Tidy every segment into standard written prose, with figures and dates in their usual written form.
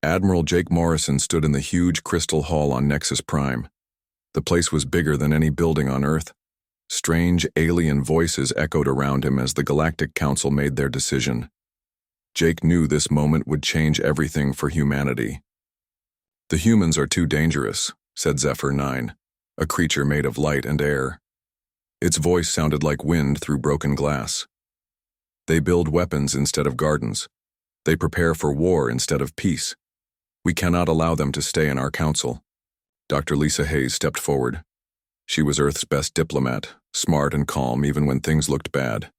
Admiral Jake Morrison stood in the huge crystal hall on Nexus Prime. The place was bigger than any building on Earth. Strange alien voices echoed around him as the Galactic Council made their decision. Jake knew this moment would change everything for humanity. "The humans are too dangerous," said Zephyr 9, a creature made of light and air. Its voice sounded like wind through broken glass. "They build weapons instead of gardens. They prepare for war instead of peace. We cannot allow them to stay in our council." Dr. Lisa Hayes stepped forward. She was Earth's best diplomat, smart and calm even when things looked bad.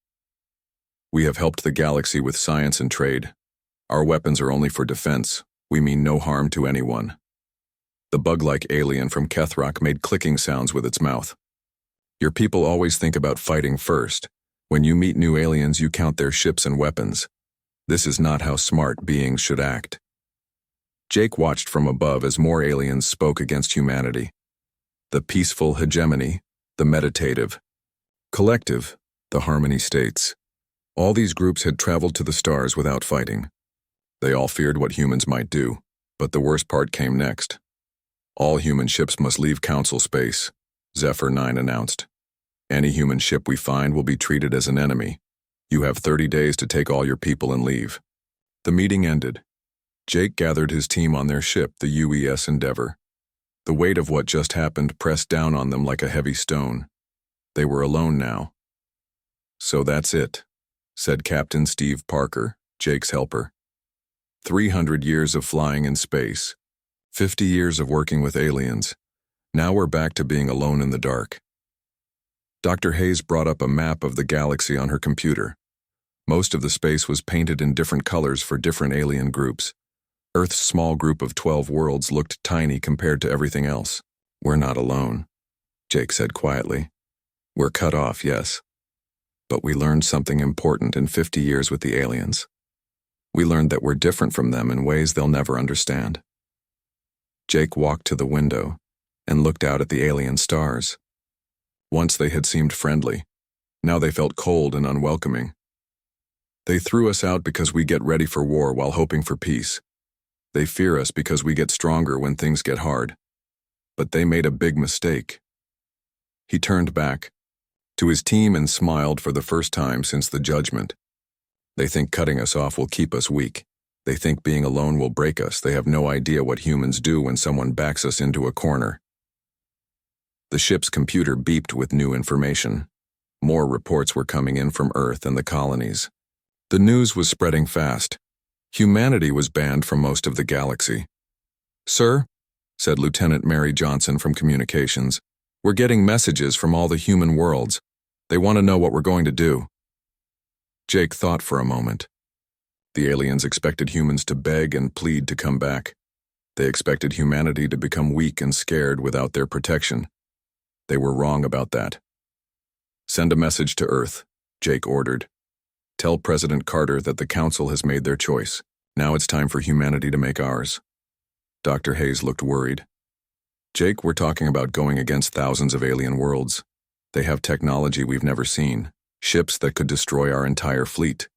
"We have helped the galaxy with science and trade. Our weapons are only for defense. We mean no harm to anyone." The bug-like alien from Kethrock made clicking sounds with its mouth. "Your people always think about fighting first. When you meet new aliens, you count their ships and weapons. This is not how smart beings should act." Jake watched from above as more aliens spoke against humanity. The peaceful hegemony, the meditative, collective, the harmony states. All these groups had traveled to the stars without fighting. They all feared what humans might do, but the worst part came next. "All human ships must leave Council space," Zephyr 9 announced. "Any human ship we find will be treated as an enemy. You have 30 days to take all your people and leave." The meeting ended. Jake gathered his team on their ship, the UES Endeavor. The weight of what just happened pressed down on them like a heavy stone. They were alone now. "So that's it," said Captain Steve Parker, Jake's helper. 300 years of flying in space. 50 years of working with aliens. Now we're back to being alone in the dark. Dr. Hayes brought up a map of the galaxy on her computer. Most of the space was painted in different colors for different alien groups. Earth's small group of 12 worlds looked tiny compared to everything else. "We're not alone," Jake said quietly. "We're cut off, yes. But we learned something important in 50 years with the aliens. We learned that we're different from them in ways they'll never understand." Jake walked to the window and looked out at the alien stars. Once they had seemed friendly. Now they felt cold and unwelcoming. "They threw us out because we get ready for war while hoping for peace. They fear us because we get stronger when things get hard. But they made a big mistake." He turned back to his team and smiled for the first time since the judgment. "They think cutting us off will keep us weak. They think being alone will break us. They have no idea what humans do when someone backs us into a corner." The ship's computer beeped with new information. More reports were coming in from Earth and the colonies. The news was spreading fast. Humanity was banned from most of the galaxy. "Sir," said Lieutenant Mary Johnson from Communications, "we're getting messages from all the human worlds. They want to know what we're going to do." Jake thought for a moment. The aliens expected humans to beg and plead to come back. They expected humanity to become weak and scared without their protection. They were wrong about that. "Send a message to Earth," Jake ordered. "Tell President Carter that the Council has made their choice. Now it's time for humanity to make ours." Dr. Hayes looked worried. "Jake, we're talking about going against thousands of alien worlds. They have technology we've never seen, ships that could destroy our entire fleet."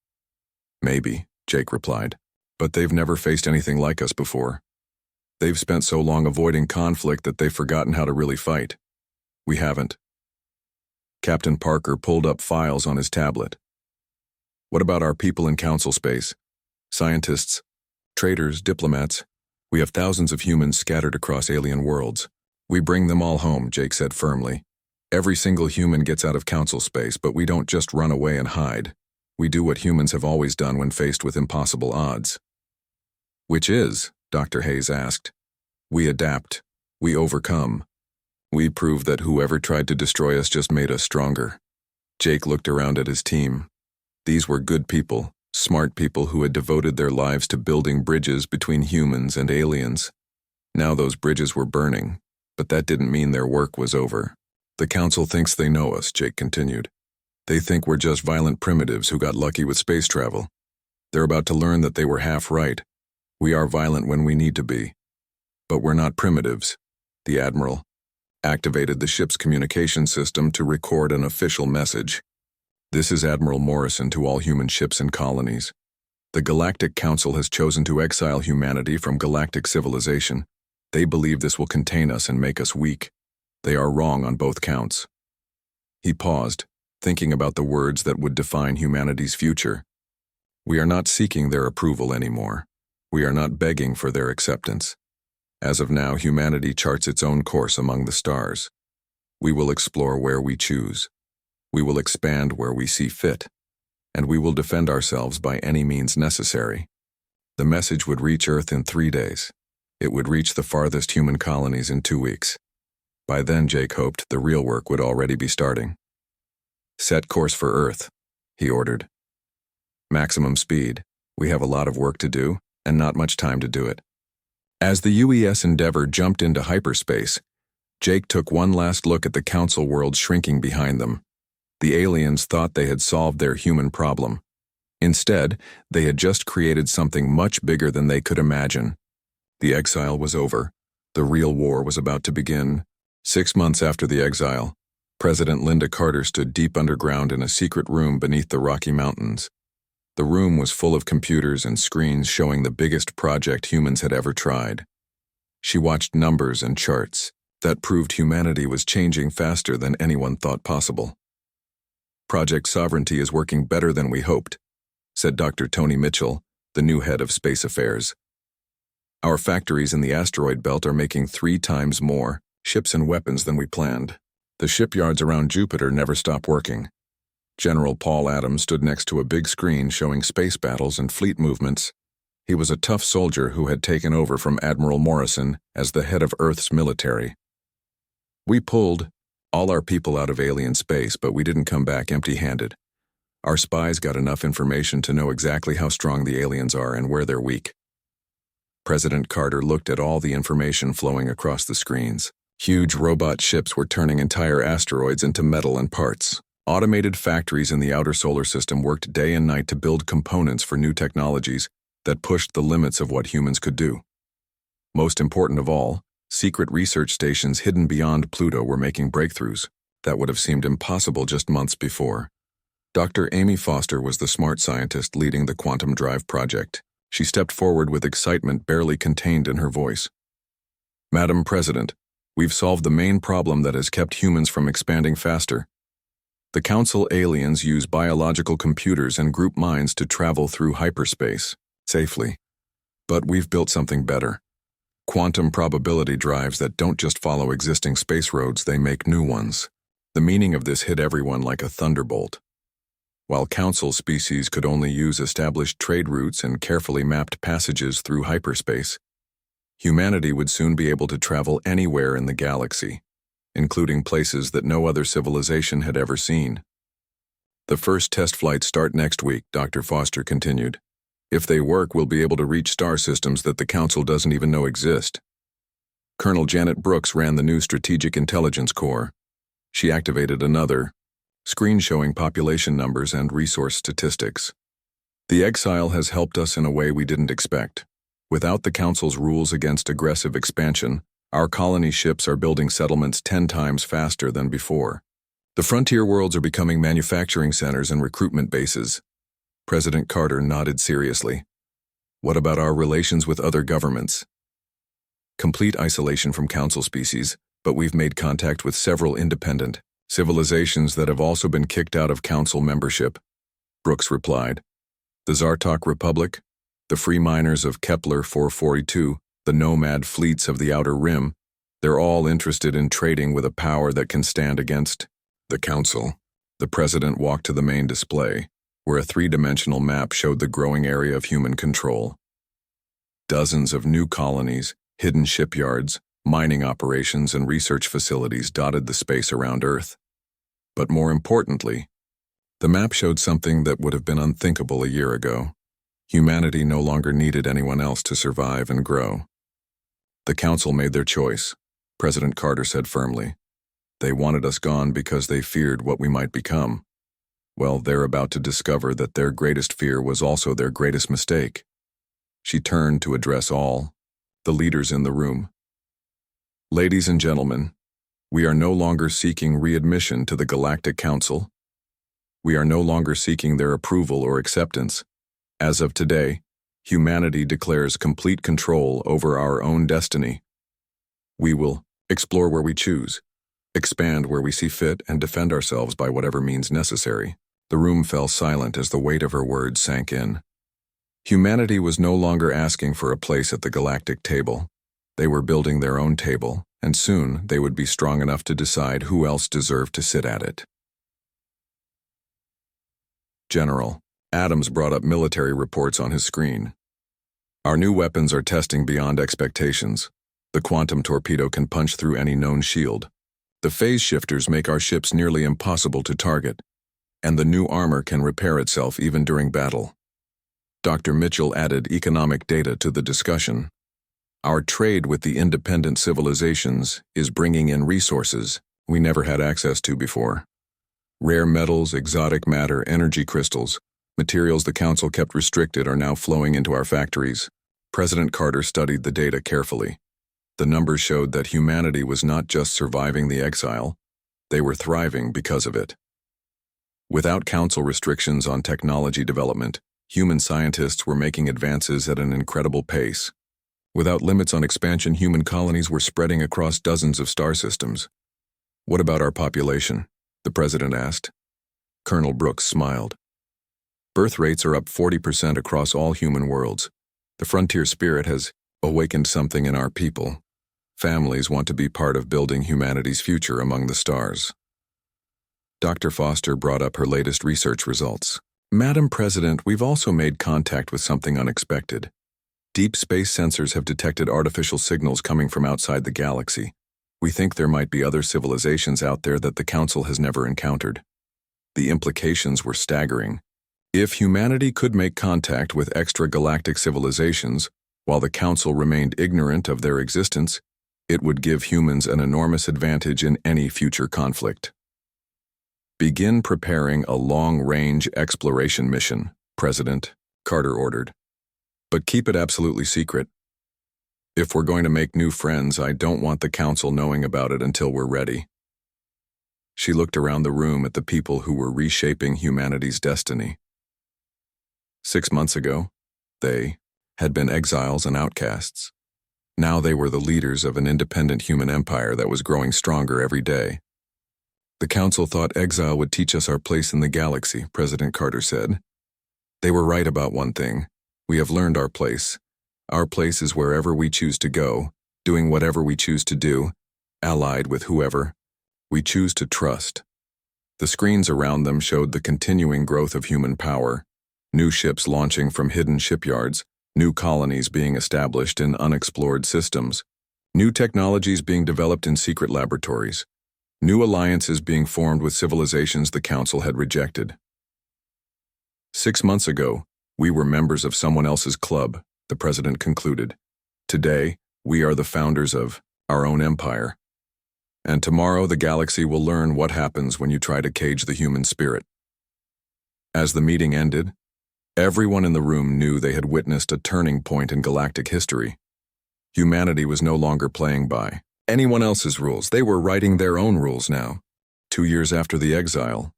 "Maybe," Jake replied, "but they've never faced anything like us before. They've spent so long avoiding conflict that they've forgotten how to really fight. We haven't." Captain Parker pulled up files on his tablet. "What about our people in Council space? Scientists, traders, diplomats. We have thousands of humans scattered across alien worlds. We bring them all home," Jake said firmly. "Every single human gets out of Council space, but we don't just run away and hide. We do what humans have always done when faced with impossible odds." "Which is?" Dr. Hayes asked. "We adapt. We overcome. We prove that whoever tried to destroy us just made us stronger." Jake looked around at his team. These were good people, smart people who had devoted their lives to building bridges between humans and aliens. Now those bridges were burning, but that didn't mean their work was over. "The Council thinks they know us," Jake continued. "They think we're just violent primitives who got lucky with space travel. They're about to learn that they were half right. We are violent when we need to be. But we're not primitives." The Admiral activated the ship's communication system to record an official message. "This is Admiral Morrison to all human ships and colonies. The Galactic Council has chosen to exile humanity from galactic civilization. They believe this will contain us and make us weak. They are wrong on both counts. He paused, thinking about the words that would define humanity's future. We are not seeking their approval anymore. We are not begging for their acceptance. As of now, humanity charts its own course among the stars. We will explore where we choose. We will expand where we see fit. And we will defend ourselves by any means necessary. The message would reach Earth in 3 days. It would reach the farthest human colonies in 2 weeks. By then, Jake hoped, the real work would already be starting. Set course for Earth, he ordered. Maximum speed. We have a lot of work to do, and not much time to do it. As the UES Endeavour jumped into hyperspace, Jake took one last look at the Council world shrinking behind them. The aliens thought they had solved their human problem. Instead, they had just created something much bigger than they could imagine. The exile was over. The real war was about to begin. 6 months after the exile, President Linda Carter stood deep underground in a secret room beneath the Rocky Mountains. The room was full of computers and screens showing the biggest project humans had ever tried. She watched numbers and charts that proved humanity was changing faster than anyone thought possible. Project Sovereignty is working better than we hoped, said Dr. Tony Mitchell, the new head of space affairs. Our factories in the asteroid belt are making 3 times more ships and weapons than we planned. The shipyards around Jupiter never stop working. General Paul Adams stood next to a big screen showing space battles and fleet movements. He was a tough soldier who had taken over from Admiral Morrison as the head of Earth's military. We pulled all our people out of alien space, but we didn't come back empty-handed. Our spies got enough information to know exactly how strong the aliens are and where they're weak. President Carter looked at all the information flowing across the screens. Huge robot ships were turning entire asteroids into metal and parts. Automated factories in the outer solar system worked day and night to build components for new technologies that pushed the limits of what humans could do. Most important of all, secret research stations hidden beyond Pluto were making breakthroughs that would have seemed impossible just months before. Dr. Amy Foster was the smart scientist leading the Quantum Drive project. She stepped forward with excitement barely contained in her voice. Madam President, we've solved the main problem that has kept humans from expanding faster. The Council aliens use biological computers and group minds to travel through hyperspace safely. But we've built something better. Quantum probability drives that don't just follow existing space roads, they make new ones. The meaning of this hit everyone like a thunderbolt. While Council species could only use established trade routes and carefully mapped passages through hyperspace, humanity would soon be able to travel anywhere in the galaxy, including places that no other civilization had ever seen. The first test flights start next week, Dr. Foster continued. If they work, we'll be able to reach star systems that the Council doesn't even know exist. Colonel Janet Brooks ran the new Strategic Intelligence Corps. She activated another screen showing population numbers and resource statistics. The exile has helped us in a way we didn't expect. Without the Council's rules against aggressive expansion, our colony ships are building settlements 10 times faster than before. The frontier worlds are becoming manufacturing centers and recruitment bases. President Carter nodded seriously. What about our relations with other governments? Complete isolation from Council species, but we've made contact with several independent civilizations that have also been kicked out of Council membership, Brooks replied. The Zartok Republic, the free miners of Kepler 442, the nomad fleets of the Outer Rim, they're all interested in trading with a power that can stand against the Council. The president walked to the main display, where a 3-dimensional map showed the growing area of human control. Dozens of new colonies, hidden shipyards, mining operations, and research facilities dotted the space around Earth. But more importantly, the map showed something that would have been unthinkable a year ago. Humanity no longer needed anyone else to survive and grow. The Council made their choice, President Carter said firmly. They wanted us gone because they feared what we might become. Well, they're about to discover that their greatest fear was also their greatest mistake. She turned to address all the leaders in the room. Ladies and gentlemen, we are no longer seeking readmission to the Galactic Council. We are no longer seeking their approval or acceptance. As of today, humanity declares complete control over our own destiny. We will explore where we choose, expand where we see fit, and defend ourselves by whatever means necessary. The room fell silent as the weight of her words sank in. Humanity was no longer asking for a place at the galactic table. They were building their own table, and soon they would be strong enough to decide who else deserved to sit at it. General Adams brought up military reports on his screen. Our new weapons are testing beyond expectations. The quantum torpedo can punch through any known shield. The phase shifters make our ships nearly impossible to target, and the new armor can repair itself even during battle. Dr. Mitchell added economic data to the discussion. Our trade with the independent civilizations is bringing in resources we never had access to before. Rare metals, exotic matter, energy crystals, materials the Council kept restricted are now flowing into our factories. President Carter studied the data carefully. The numbers showed that humanity was not just surviving the exile, they were thriving because of it. Without Council restrictions on technology development, human scientists were making advances at an incredible pace. Without limits on expansion, human colonies were spreading across dozens of star systems. What about our population? The President asked. Colonel Brooks smiled. Birth rates are up 40% across all human worlds. The frontier spirit has awakened something in our people. Families want to be part of building humanity's future among the stars. Dr. Foster brought up her latest research results. Madam President, we've also made contact with something unexpected. Deep space sensors have detected artificial signals coming from outside the galaxy. We think there might be other civilizations out there that the Council has never encountered. The implications were staggering. If humanity could make contact with extragalactic civilizations, while the Council remained ignorant of their existence, it would give humans an enormous advantage in any future conflict. Begin preparing a long-range exploration mission, President Carter ordered. But keep it absolutely secret. If we're going to make new friends, I don't want the Council knowing about it until we're ready. She looked around the room at the people who were reshaping humanity's destiny. 6 months ago, they had been exiles and outcasts. Now they were the leaders of an independent human empire that was growing stronger every day. The Council thought exile would teach us our place in the galaxy, President Carter said. They were right about one thing. We have learned our place. Our place is wherever we choose to go, doing whatever we choose to do, allied with whoever we choose to trust. The screens around them showed the continuing growth of human power, new ships launching from hidden shipyards, new colonies being established in unexplored systems, new technologies being developed in secret laboratories, new alliances being formed with civilizations the Council had rejected. 6 months ago, we were members of someone else's club, the President concluded. Today, we are the founders of our own empire. And tomorrow the galaxy will learn what happens when you try to cage the human spirit. As the meeting ended, everyone in the room knew they had witnessed a turning point in galactic history. Humanity was no longer playing by anyone else's rules. They were writing their own rules now. 2 years after the exile,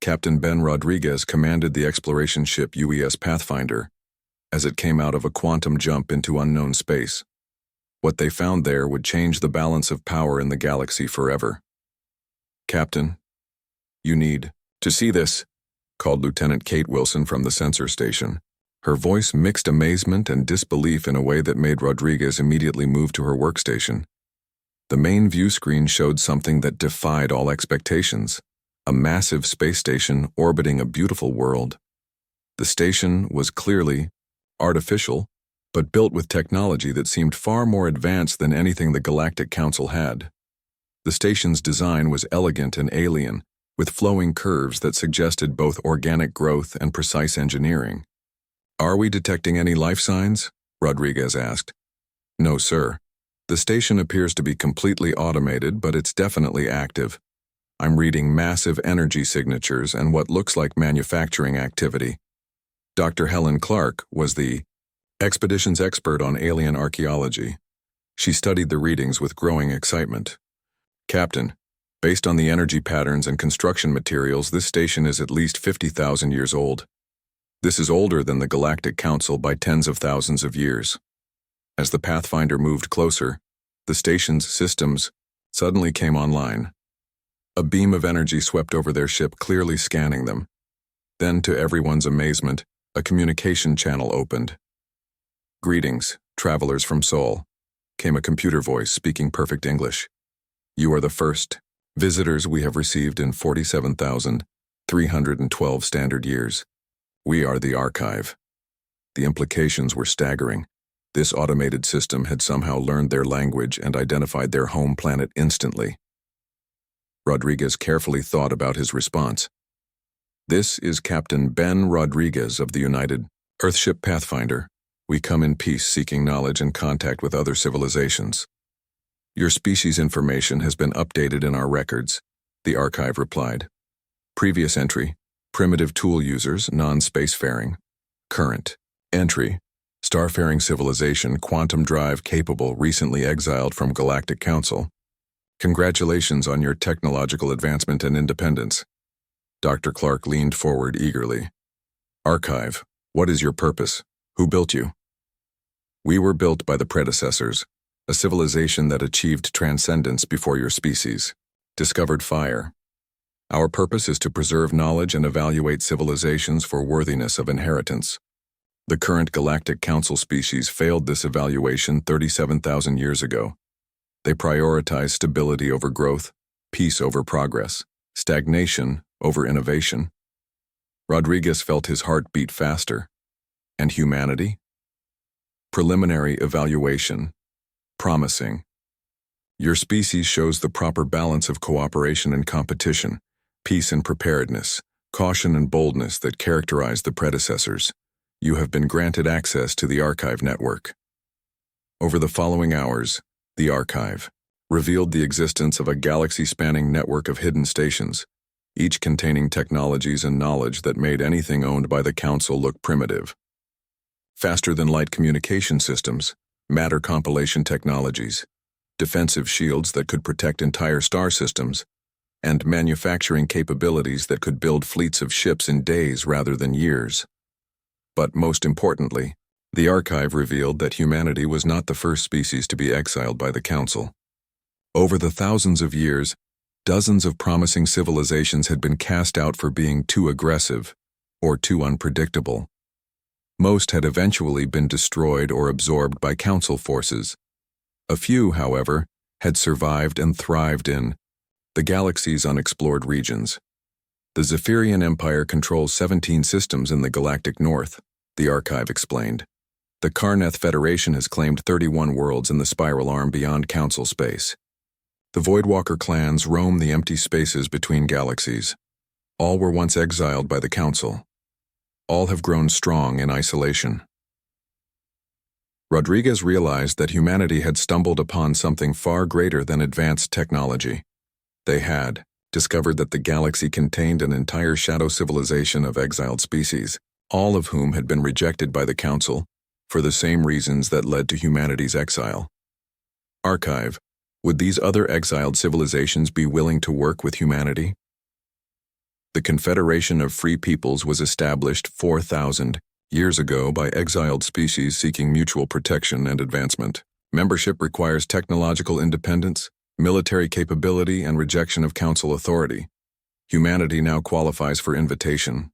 Captain Ben Rodriguez commanded the exploration ship UES Pathfinder as it came out of a quantum jump into unknown space. What they found there would change the balance of power in the galaxy forever. Captain, you need to see this, called Lieutenant Kate Wilson from the sensor station. Her voice mixed amazement and disbelief in a way that made Rodriguez immediately move to her workstation. The main view screen showed something that defied all expectations. A massive space station orbiting a beautiful world. The station was clearly artificial, but built with technology that seemed far more advanced than anything the Galactic Council had. The station's design was elegant and alien, with flowing curves that suggested both organic growth and precise engineering. Are we detecting any life signs? Rodriguez asked. No, sir. The station appears to be completely automated, but it's definitely active. I'm reading massive energy signatures and what looks like manufacturing activity. Dr. Helen Clark was the expedition's expert on alien archaeology. She studied the readings with growing excitement. Captain, based on the energy patterns and construction materials, this station is at least 50,000 years old. This is older than the Galactic Council by tens of thousands of years. As the Pathfinder moved closer, the station's systems suddenly came online. A beam of energy swept over their ship, clearly scanning them. Then, to everyone's amazement, a communication channel opened. "Greetings, travelers from Sol," came a computer voice speaking perfect English. "You are the first visitors we have received in 47,312 standard years. We are the Archive." The implications were staggering. This automated system had somehow learned their language and identified their home planet instantly. Rodriguez carefully thought about his response. "This is Captain Ben Rodriguez of the United Earthship Pathfinder. We come in peace, seeking knowledge and contact with other civilizations. Your species information has been updated in our records," the Archive replied. "Previous entry, primitive tool users, non-spacefaring. Current entry, starfaring civilization, quantum drive capable, recently exiled from Galactic Council. Congratulations on your technological advancement and independence." Dr. Clark leaned forward eagerly. "Archive, what is your purpose? Who built you?" "We were built by the predecessors, a civilization that achieved transcendence before your species, discovered fire. Our purpose is to preserve knowledge and evaluate civilizations for worthiness of inheritance. The current Galactic Council species failed this evaluation 37,000 years ago. They prioritize stability over growth, peace over progress, stagnation over innovation." Rodriguez felt his heart beat faster. "And humanity?" "Preliminary evaluation. Promising. Your species shows the proper balance of cooperation and competition, peace and preparedness, caution and boldness that characterize the predecessors. You have been granted access to the Archive network." Over the following hours, the Archive revealed the existence of a galaxy-spanning network of hidden stations, each containing technologies and knowledge that made anything owned by the Council look primitive. Faster-than-light communication systems, matter compilation technologies, defensive shields that could protect entire star systems, and manufacturing capabilities that could build fleets of ships in days rather than years. But most importantly, the Archive revealed that humanity was not the first species to be exiled by the Council. Over the thousands of years, dozens of promising civilizations had been cast out for being too aggressive or too unpredictable. Most had eventually been destroyed or absorbed by Council forces. A few, however, had survived and thrived in the galaxy's unexplored regions. The Zephyrian Empire controls 17 systems in the galactic north, the Archive explained. The Karneth Federation has claimed 31 worlds in the spiral arm beyond Council space. The Voidwalker clans roam the empty spaces between galaxies. All were once exiled by the Council. All have grown strong in isolation. Rodriguez realized that humanity had stumbled upon something far greater than advanced technology. They had discovered that the galaxy contained an entire shadow civilization of exiled species, all of whom had been rejected by the Council for the same reasons that led to humanity's exile. Archive, would these other exiled civilizations be willing to work with humanity? The Confederation of Free Peoples was established 4,000 years ago by exiled species seeking mutual protection and advancement. Membership requires technological independence, military capability, and rejection of Council authority. Humanity now qualifies for invitation.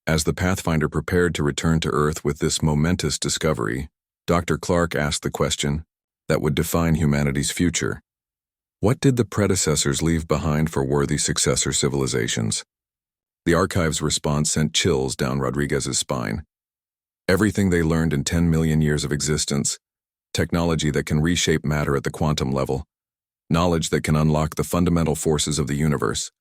As the Pathfinder prepared to return to Earth with this momentous discovery, Dr. Clark asked the question that would define humanity's future. What did the predecessors leave behind for worthy successor civilizations? The Archive's response sent chills down Rodriguez's spine. Everything they learned in 10 million years of existence, technology that can reshape matter at the quantum level, knowledge that can unlock the fundamental forces of the universe,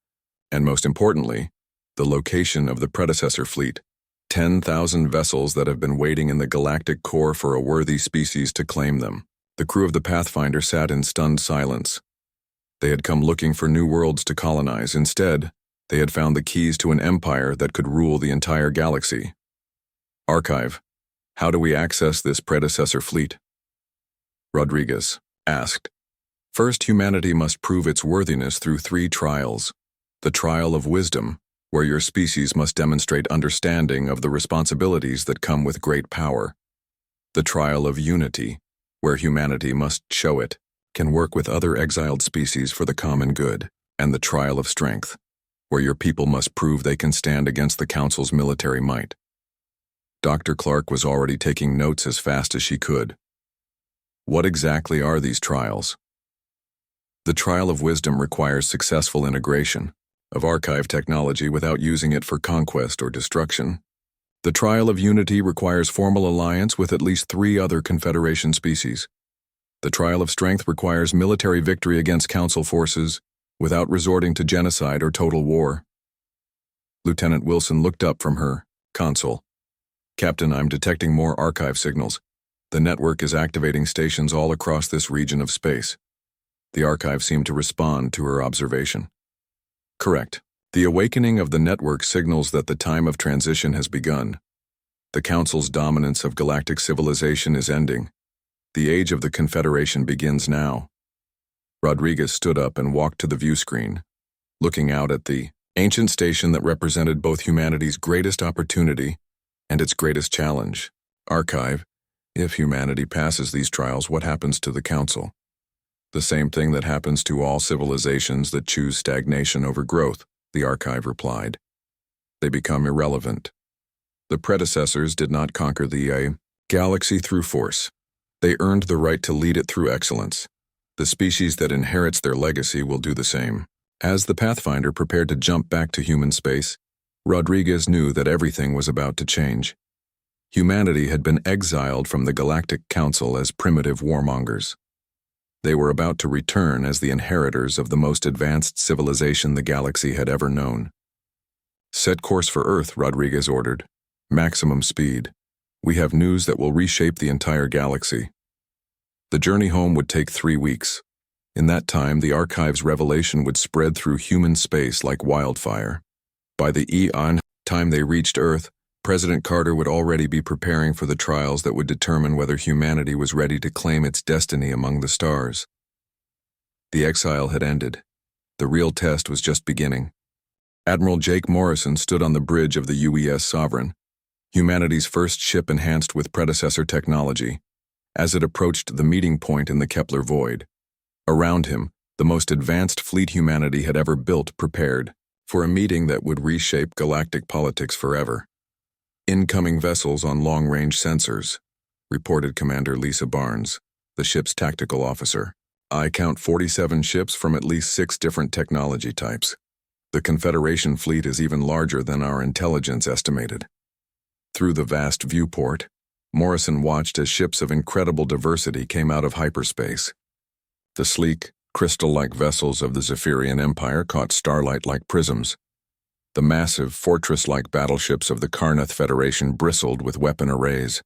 and most importantly, the location of the predecessor fleet, 10,000 vessels that have been waiting in the galactic core for a worthy species to claim them. The crew of the Pathfinder sat in stunned silence. They had come looking for new worlds to colonize. Instead, they had found the keys to an empire that could rule the entire galaxy. Archive, how do we access this predecessor fleet? Rodriguez asked. First, humanity must prove its worthiness through 3 trials. The trial of wisdom, where your species must demonstrate understanding of the responsibilities that come with great power. The trial of unity, where humanity must show it can work with other exiled species for the common good, and the trial of strength, where your people must prove they can stand against the Council's military might. Dr. Clark was already taking notes as fast as she could. What exactly are these trials? The trial of wisdom requires successful integration of archive technology without using it for conquest or destruction. The trial of unity requires formal alliance with at least 3 other Confederation species. The trial of strength requires military victory against Council forces without resorting to genocide or total war. Lieutenant Wilson looked up from her console. Captain, I'm detecting more archive signals. The network is activating stations all across this region of space. The archive seemed to respond to her observation. Correct. The awakening of the network signals that the time of transition has begun. The Council's dominance of galactic civilization is ending. The age of the Confederation begins now. Rodriguez stood up and walked to the view screen, looking out at the ancient station that represented both humanity's greatest opportunity and its greatest challenge. Archive, if humanity passes these trials, what happens to the Council? The same thing that happens to all civilizations that choose stagnation over growth, the archive replied. They become irrelevant. The predecessors did not conquer the galaxy through force. They earned the right to lead it through excellence. The species that inherits their legacy will do the same. As the Pathfinder prepared to jump back to human space, Rodriguez knew that everything was about to change. Humanity had been exiled from the Galactic Council as primitive warmongers. They were about to return as the inheritors of the most advanced civilization the galaxy had ever known. Set course for Earth, Rodriguez ordered. Maximum speed. We have news that will reshape the entire galaxy. The journey home would take 3 weeks. In that time, the archive's revelation would spread through human space like wildfire. By the eon time they reached Earth, President Carter would already be preparing for the trials that would determine whether humanity was ready to claim its destiny among the stars. The exile had ended. The real test was just beginning. Admiral Jake Morrison stood on the bridge of the UES Sovereign, humanity's first ship enhanced with predecessor technology, as it approached the meeting point in the Kepler void. Around him, the most advanced fleet humanity had ever built prepared for a meeting that would reshape galactic politics forever. Incoming vessels on long-range sensors, reported Commander Lisa Barnes, the ship's tactical officer. I count 47 ships from at least 6 different technology types. The Confederation fleet is even larger than our intelligence estimated. Through the vast viewport, Morrison watched as ships of incredible diversity came out of hyperspace. The sleek, crystal-like vessels of the Zephyrian Empire caught starlight like prisms. The massive, fortress-like battleships of the Karnath Federation bristled with weapon arrays.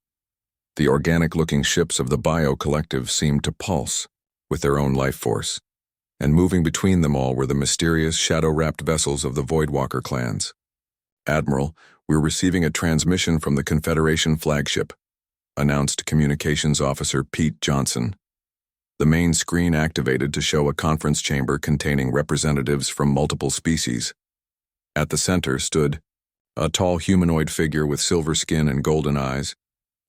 The organic-looking ships of the Bio Collective seemed to pulse with their own life force, and moving between them all were the mysterious, shadow-wrapped vessels of the Voidwalker clans. Admiral, we're receiving a transmission from the Confederation flagship, announced Communications Officer Pete Johnson. The main screen activated to show a conference chamber containing representatives from multiple species. At the center stood a tall humanoid figure with silver skin and golden eyes,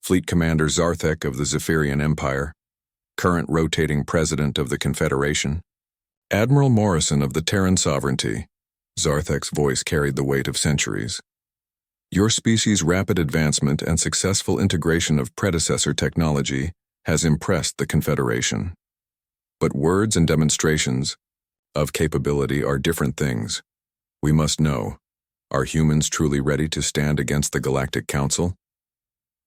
Fleet Commander Zarthek of the Zephyrian Empire, current rotating President of the Confederation, Admiral Morrison of the Terran Sovereignty. Zarthek's voice carried the weight of centuries. Your species' rapid advancement and successful integration of predecessor technology has impressed the Confederation. But words and demonstrations of capability are different things. We must know, are humans truly ready to stand against the Galactic Council?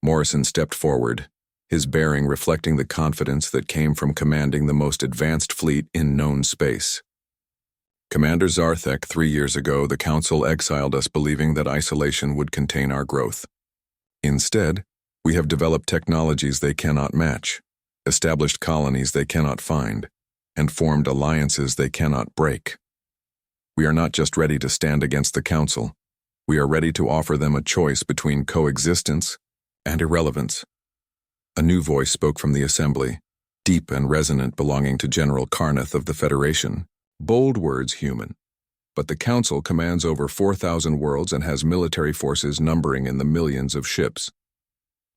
Morrison stepped forward, his bearing reflecting the confidence that came from commanding the most advanced fleet in known space. Commander Zarthek, 3 years ago, the Council exiled us believing that isolation would contain our growth. Instead, we have developed technologies they cannot match, established colonies they cannot find, and formed alliances they cannot break. We are not just ready to stand against the Council, we are ready to offer them a choice between coexistence and irrelevance. A new voice spoke from the assembly, deep and resonant, belonging to General Karnath of the Federation. Bold words, human. but the Council commands over 4,000 worlds and has military forces numbering in the millions of ships.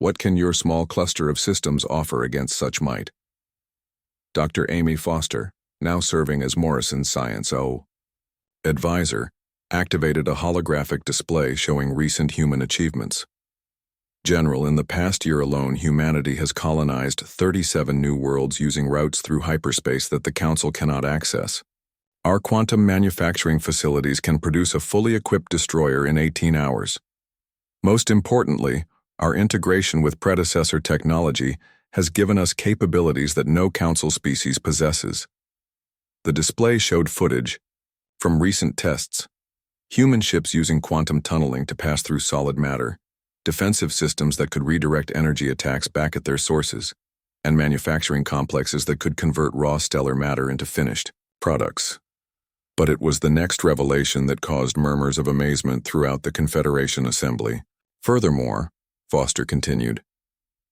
What can your small cluster of systems offer against such might? Dr. Amy Foster, now serving as Morrison's Science O. Advisor, activated a holographic display showing recent human achievements. General, in the past year alone, humanity has colonized 37 new worlds using routes through hyperspace that the Council cannot access. Our quantum manufacturing facilities can produce a fully equipped destroyer in 18 hours. Most importantly, our integration with predecessor technology has given us capabilities that no Council species possesses. The display showed footage from recent tests: human ships using quantum tunneling to pass through solid matter, defensive systems that could redirect energy attacks back at their sources, and manufacturing complexes that could convert raw stellar matter into finished products. But it was the next revelation that caused murmurs of amazement throughout the Confederation Assembly. Furthermore, Foster continued,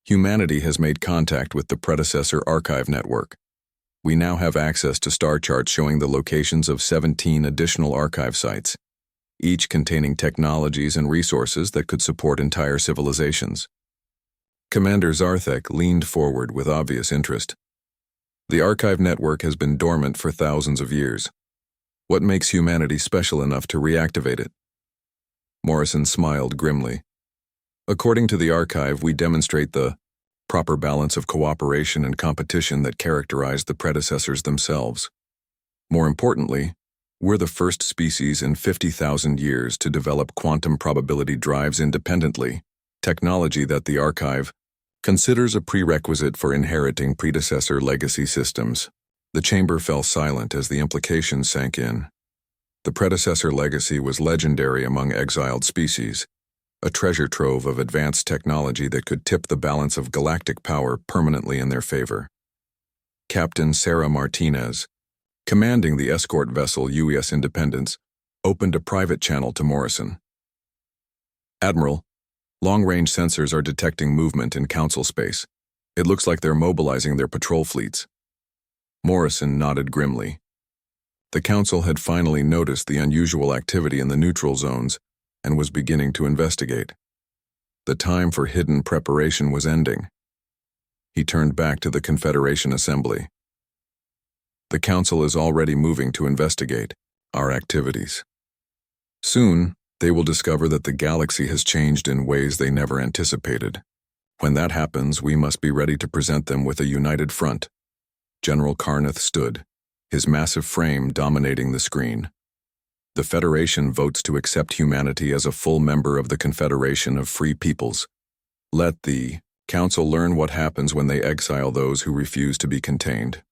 humanity has made contact with the predecessor archive network. We now have access to star charts showing the locations of 17 additional archive sites, each containing technologies and resources that could support entire civilizations. Commander Zarthek leaned forward with obvious interest. The archive network has been dormant for thousands of years. What makes humanity special enough to reactivate it? Morrison smiled grimly. According to the archive, we demonstrate the proper balance of cooperation and competition that characterized the predecessors themselves. More importantly, we're the first species in 50,000 years to develop quantum probability drives independently, technology that the archive considers a prerequisite for inheriting predecessor legacy systems. The chamber fell silent as the implications sank in. The predecessor legacy was legendary among exiled species, a treasure trove of advanced technology that could tip the balance of galactic power permanently in their favor. Captain Sarah Martinez, commanding the escort vessel UES Independence, opened a private channel to Morrison. Admiral, long-range sensors are detecting movement in Council space. It looks like they're mobilizing their patrol fleets. Morrison nodded grimly. The Council had finally noticed the unusual activity in the neutral zones and was beginning to investigate. The time for hidden preparation was ending. He turned back to the Confederation Assembly. The Council is already moving to investigate our activities. Soon, they will discover that the galaxy has changed in ways they never anticipated. When that happens, we must be ready to present them with a united front. General Carneth stood, his massive frame dominating the screen. The Federation votes to accept humanity as a full member of the Confederation of Free Peoples. Let the Council learn what happens when they exile those who refuse to be contained.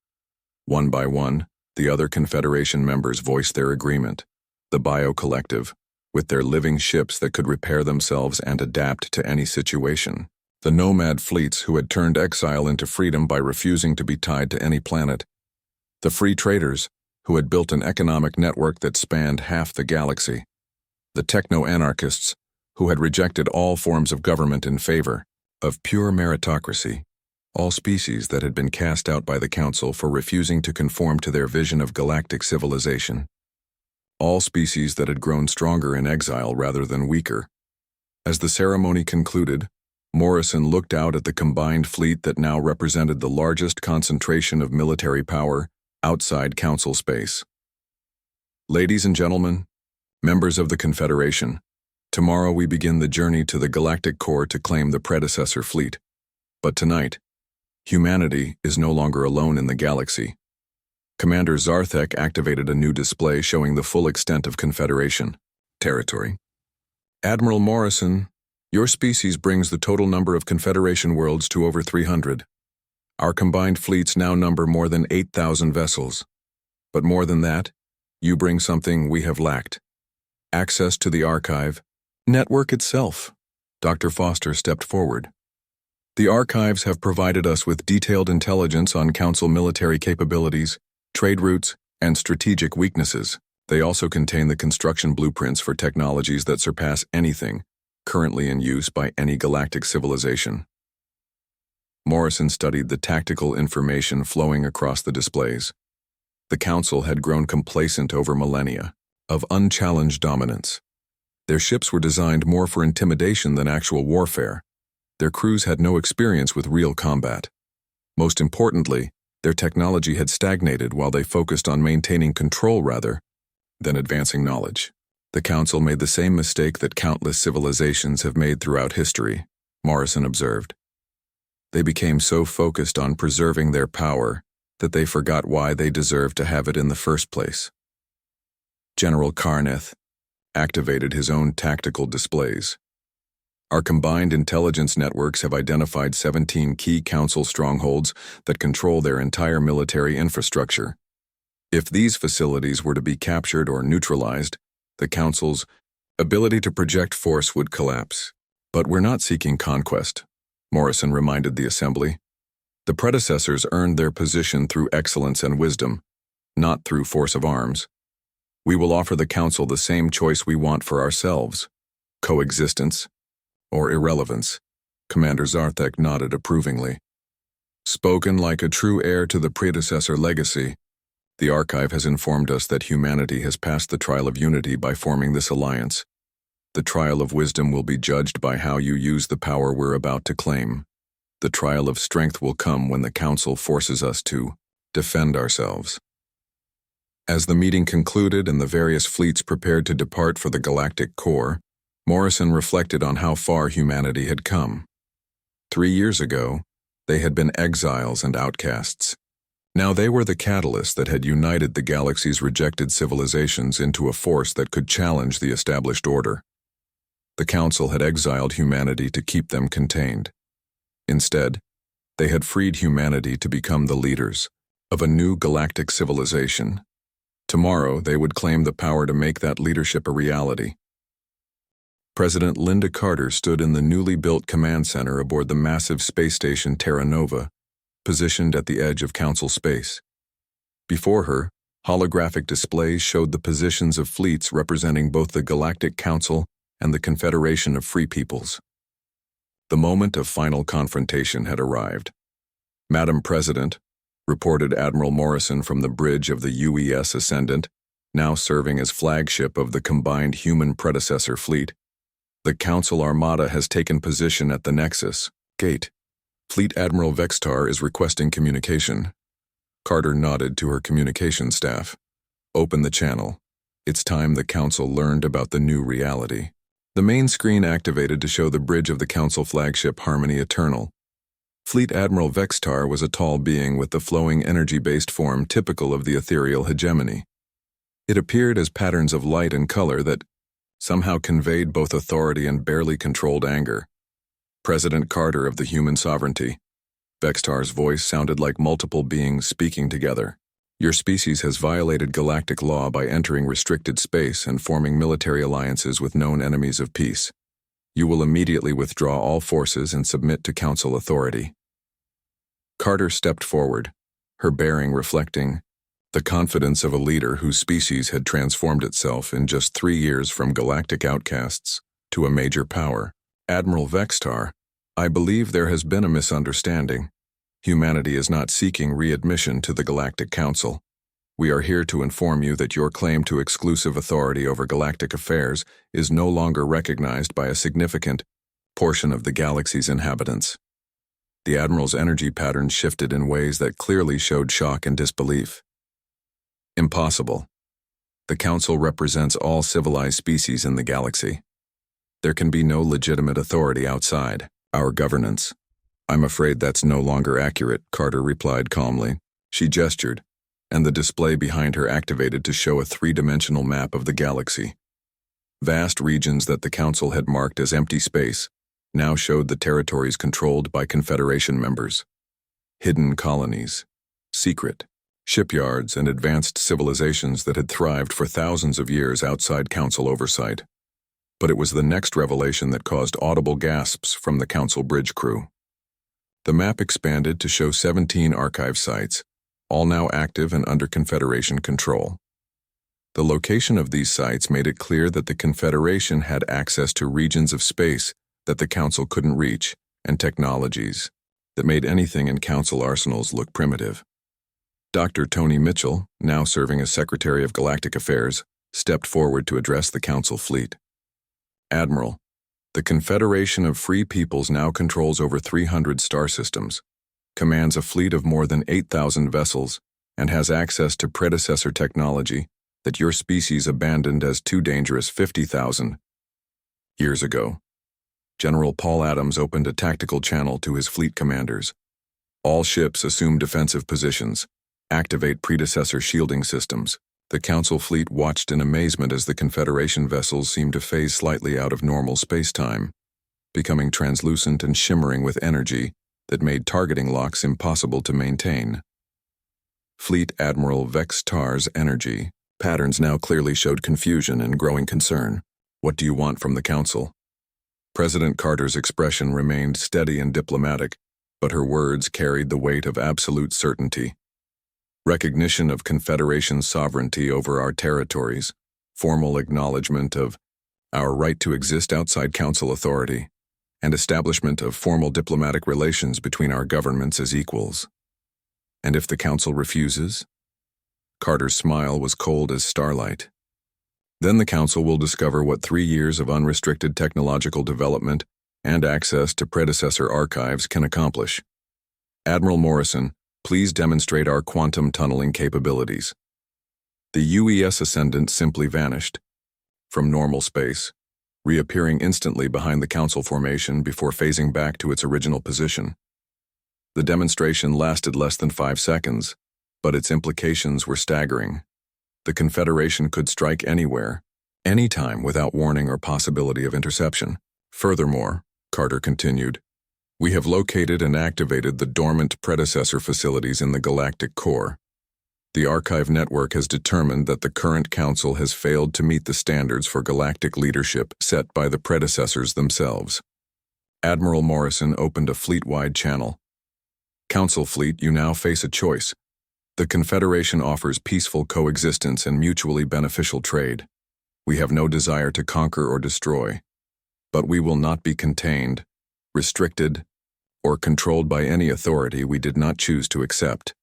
One by one, the other Confederation members voiced their agreement. The Bio Collective, with their living ships that could repair themselves and adapt to any situation. The nomad fleets who had turned exile into freedom by refusing to be tied to any planet. The free traders, who had built an economic network that spanned half the galaxy. The techno-anarchists, who had rejected all forms of government in favor of pure meritocracy. All species that had been cast out by the Council for refusing to conform to their vision of galactic civilization. All species that had grown stronger in exile rather than weaker. As the ceremony concluded, Morrison looked out at the combined fleet that now represented the largest concentration of military power outside Council space. Ladies and gentlemen, members of the Confederation, tomorrow we begin the journey to the galactic core to claim the predecessor fleet. But tonight, humanity is no longer alone in the galaxy. Commander Zarthek activated a new display showing the full extent of Confederation territory. Admiral Morrison, your species brings the total number of Confederation worlds to over 300. Our combined fleets now number more than 8,000 vessels. But more than that, you bring something we have lacked. Access to the archive network itself. Dr. Foster stepped forward. The archives have provided us with detailed intelligence on Council military capabilities, trade routes, and strategic weaknesses. They also contain the construction blueprints for technologies that surpass anything currently in use by any galactic civilization. Morrison studied the tactical information flowing across the displays. The Council had grown complacent over millennia. of unchallenged dominance. Their ships were designed more for intimidation than actual warfare. Their crews had no experience with real combat. Most importantly, their technology had stagnated while they focused on maintaining control rather than advancing knowledge. The Council made the same mistake that countless civilizations have made throughout history, Morrison observed. They became so focused on preserving their power that they forgot why they deserved to have it in the first place. General Carneth activated his own tactical displays. Our combined intelligence networks have identified 17 key Council strongholds that control their entire military infrastructure. If these facilities were to be captured or neutralized, the Council's ability to project force would collapse. But we're not seeking conquest, Morrison reminded the Assembly. The predecessors earned their position through excellence and wisdom, not through force of arms. We will offer the Council the same choice we want for ourselves: coexistence or irrelevance. Commander Zarthek nodded approvingly. Spoken like a true heir to the predecessor legacy, the archive has informed us that humanity has passed the trial of unity by forming this alliance. The trial of wisdom will be judged by how you use the power we're about to claim. The trial of strength will come when the Council forces us to defend ourselves. As the meeting concluded and the various fleets prepared to depart for the galactic core, Morrison reflected on how far humanity had come. 3 years ago, they had been exiles and outcasts. Now they were the catalyst that had united the galaxy's rejected civilizations into a force that could challenge the established order. The Council had exiled humanity to keep them contained. Instead, they had freed humanity to become the leaders of a new galactic civilization. Tomorrow, they would claim the power to make that leadership a reality. President Linda Carter stood in the newly built command center aboard the massive space station Terra Nova, positioned at the edge of Council space. Before her, holographic displays showed the positions of fleets representing both the Galactic Council and the Confederation of Free Peoples. The moment of final confrontation had arrived. Madam President, reported Admiral Morrison from the bridge of the UES Ascendant, now serving as flagship of the combined human predecessor fleet, the Council Armada has taken position at the Nexus Gate. Fleet Admiral Vextar is requesting communication. Carter nodded to her communication staff. Open the channel. It's time the Council learned about the new reality. The main screen activated to show the bridge of the Council flagship Harmony Eternal. Fleet Admiral Vextar was a tall being with the flowing energy-based form typical of the ethereal hegemony. It appeared as patterns of light and color that somehow conveyed both authority and barely controlled anger. President Carter of the human sovereignty. Vextar's voice sounded like multiple beings speaking together. Your species has violated galactic law by entering restricted space and forming military alliances with known enemies of peace. You will immediately withdraw all forces and submit to Council authority. Carter stepped forward, her bearing reflecting the confidence of a leader whose species had transformed itself in just 3 years from galactic outcasts to a major power. Admiral Vextar, I believe there has been a misunderstanding. Humanity is not seeking readmission to the Galactic Council. We are here to inform you that your claim to exclusive authority over galactic affairs is no longer recognized by a significant portion of the galaxy's inhabitants. The Admiral's energy patterns shifted in ways that clearly showed shock and disbelief. Impossible. The Council represents all civilized species in the galaxy. There can be no legitimate authority outside our governance. I'm afraid that's no longer accurate, Carter replied calmly. She gestured, and the display behind her activated to show a 3-dimensional map of the galaxy. Vast regions that the Council had marked as empty space now showed the territories controlled by Confederation members. Hidden colonies, secret shipyards, and advanced civilizations that had thrived for thousands of years outside Council oversight. But it was the next revelation that caused audible gasps from the Council bridge crew. The map expanded to show 17 archive sites, all now active and under Confederation control. The location of these sites made it clear that the Confederation had access to regions of space that the Council couldn't reach, and technologies that made anything in Council arsenals look primitive. Dr. Tony Mitchell, now serving as Secretary of Galactic Affairs, stepped forward to address the Council fleet. Admiral, the Confederation of Free Peoples now controls over 300 star systems, commands a fleet of more than 8,000 vessels, and has access to predecessor technology that your species abandoned as too dangerous 50,000 years ago. General Paul Adams opened a tactical channel to his fleet commanders. All ships assume defensive positions. Activate predecessor shielding systems. The Council fleet watched in amazement as the Confederation vessels seemed to phase slightly out of normal space-time, becoming translucent and shimmering with energy that made targeting locks impossible to maintain. Fleet Admiral Vex Tar's energy patterns now clearly showed confusion and growing concern. What do you want from the Council? President Carter's expression remained steady and diplomatic, but her words carried the weight of absolute certainty. Recognition of Confederation sovereignty over our territories, formal acknowledgement of our right to exist outside Council authority, and establishment of formal diplomatic relations between our governments as equals. And if the Council refuses? Carter's smile was cold as starlight. Then the Council will discover what 3 years of unrestricted technological development and access to predecessor archives can accomplish. Admiral Morrison, please demonstrate our quantum tunneling capabilities. The UES Ascendant simply vanished from normal space, reappearing instantly behind the Council formation before phasing back to its original position. The demonstration lasted less than 5 seconds, but its implications were staggering. The Confederation could strike anywhere, anytime without warning or possibility of interception. Furthermore, Carter continued, we have located and activated the dormant predecessor facilities in the galactic core. The archive network has determined that the current Council has failed to meet the standards for galactic leadership set by the predecessors themselves. Admiral Morrison opened a fleet-wide channel. Council fleet, you now face a choice. The Confederation offers peaceful coexistence and mutually beneficial trade. We have no desire to conquer or destroy, but we will not be contained, restricted, or controlled by any authority we did not choose to accept.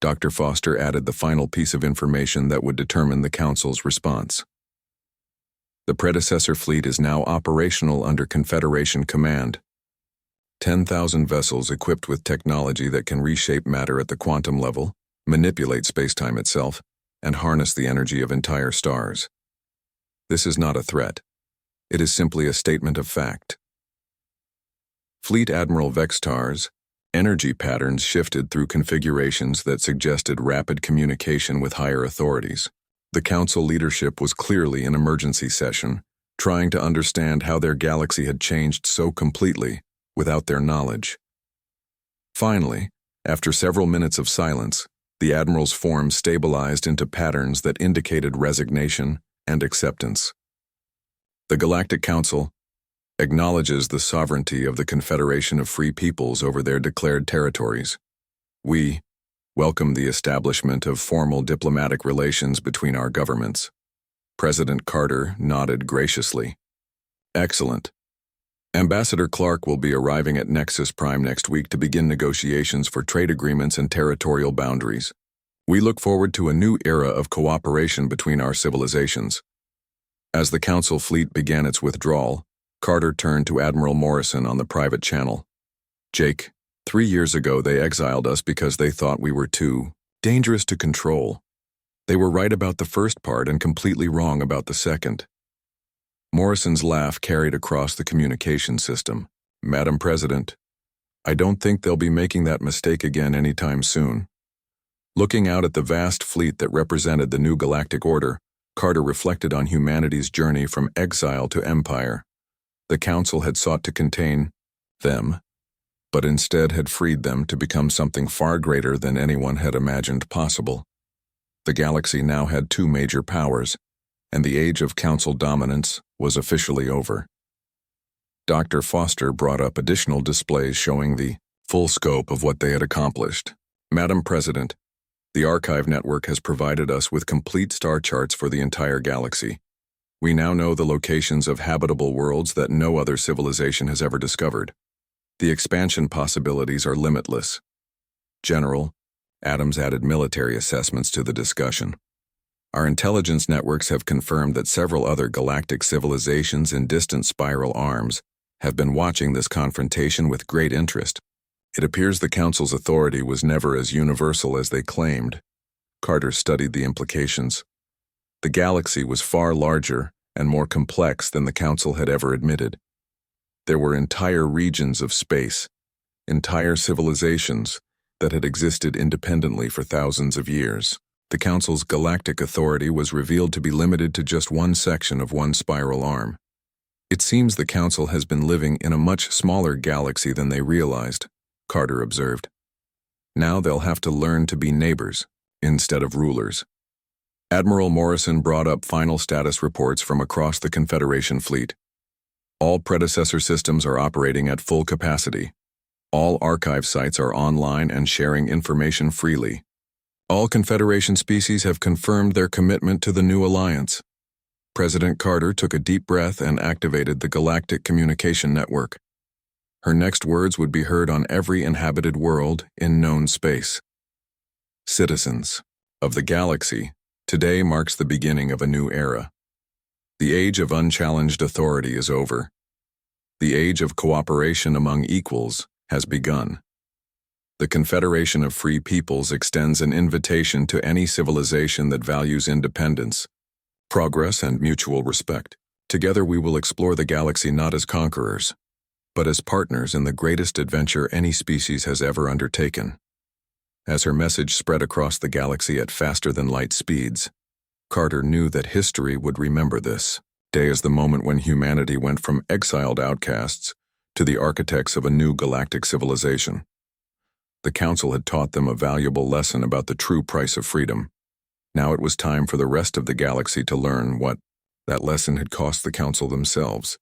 Dr. Foster added the final piece of information that would determine the Council's response. The predecessor fleet is now operational under Confederation command. 10,000 vessels equipped with technology that can reshape matter at the quantum level, manipulate spacetime itself, and harness the energy of entire stars. This is not a threat. It is simply a statement of fact. Fleet Admiral Vex Tar's energy patterns shifted through configurations that suggested rapid communication with higher authorities. The Council leadership was clearly in emergency session, trying to understand how their galaxy had changed so completely without their knowledge. Finally, after several minutes of silence, the Admiral's form stabilized into patterns that indicated resignation and acceptance. The Galactic Council acknowledges the sovereignty of the Confederation of Free Peoples over their declared territories. We welcome the establishment of formal diplomatic relations between our governments. President Carter nodded graciously. Excellent. Ambassador Clark will be arriving at Nexus Prime next week to begin negotiations for trade agreements and territorial boundaries. We look forward to a new era of cooperation between our civilizations. As the Council fleet began its withdrawal, Carter turned to Admiral Morrison on the private channel. Jake, 3 years ago they exiled us because they thought we were too dangerous to control. They were right about the first part and completely wrong about the second. Morrison's laugh carried across the communication system. Madam President, I don't think they'll be making that mistake again anytime soon. Looking out at the vast fleet that represented the new galactic order, Carter reflected on humanity's journey from exile to empire. The Council had sought to contain them, but instead had freed them to become something far greater than anyone had imagined possible. The galaxy now had 2 major powers, and the age of Council dominance was officially over. Dr. Foster brought up additional displays showing the full scope of what they had accomplished. Madam President, the archive network has provided us with complete star charts for the entire galaxy. We now know the locations of habitable worlds that no other civilization has ever discovered. The expansion possibilities are limitless. General, Adams added military assessments to the discussion. Our intelligence networks have confirmed that several other galactic civilizations in distant spiral arms have been watching this confrontation with great interest. It appears the Council's authority was never as universal as they claimed. Carter studied the implications. The galaxy was far larger and more complex than the Council had ever admitted. There were entire regions of space, entire civilizations that had existed independently for thousands of years. The Council's galactic authority was revealed to be limited to just one section of one spiral arm. It seems the Council has been living in a much smaller galaxy than they realized, Carter observed. Now they'll have to learn to be neighbors instead of rulers. Admiral Morrison brought up final status reports from across the Confederation fleet. All predecessor systems are operating at full capacity. All archive sites are online and sharing information freely. All Confederation species have confirmed their commitment to the new alliance. President Carter took a deep breath and activated the Galactic Communication Network. Her next words would be heard on every inhabited world in known space. Citizens of the galaxy, today marks the beginning of a new era. The age of unchallenged authority is over. The age of cooperation among equals has begun. The Confederation of Free Peoples extends an invitation to any civilization that values independence, progress, and mutual respect. Together we will explore the galaxy not as conquerors, but as partners in the greatest adventure any species has ever undertaken. As her message spread across the galaxy at faster-than-light speeds, Carter knew that history would remember this day as the moment when humanity went from exiled outcasts to the architects of a new galactic civilization. The Council had taught them a valuable lesson about the true price of freedom. Now it was time for the rest of the galaxy to learn what that lesson had cost the Council themselves.